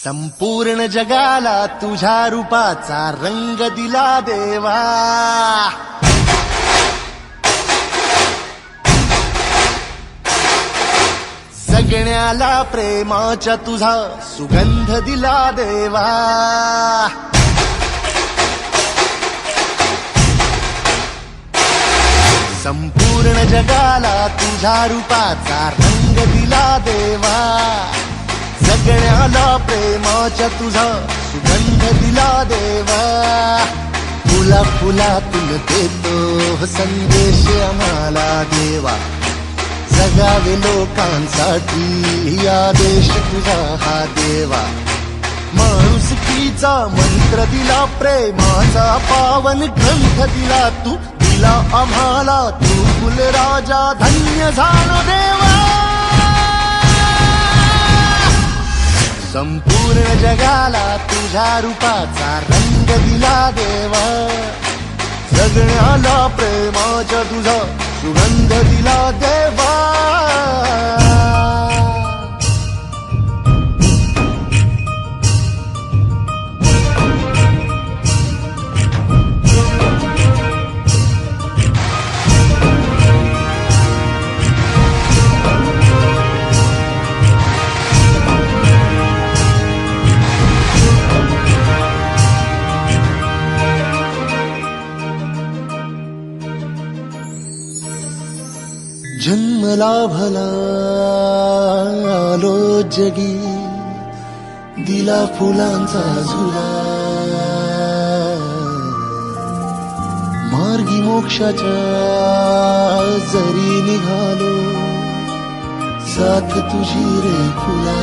संपूर्ण जगाला तुझ्या रूपाचा रंग दिला देवा. जगण्याला प्रेमाच्या तुझा सुगंध दिला देवा. संपूर्ण जगाला तुझ्या रूपाचा रंग दिला देवा. जगण्याला प्रेमाच्या तुझा सुगंध दिला देवा. फुला फुलातून देतो संदेश आम्हाला देवा. जगावे लोकांसाठी आदेश तुझा हा देवा. माणुसकीचा मंत्र दिला, प्रेमाचा पावन ग्रंथ दिला तू. दिला आम्हाला तू कुलराजा, धन्य झालो देवा. संपूर्ण जगाला तुझ्या रूपाचा रंग दिला देवा. जगण्याला प्रेमाच्या तुझा सुगंध दिला देवा. जन्मला भला आलो जगी, दिला फुलांचा झुला. मार्गी मोक्षाच्या जरी निघालो, साथ तुझी रे फुला.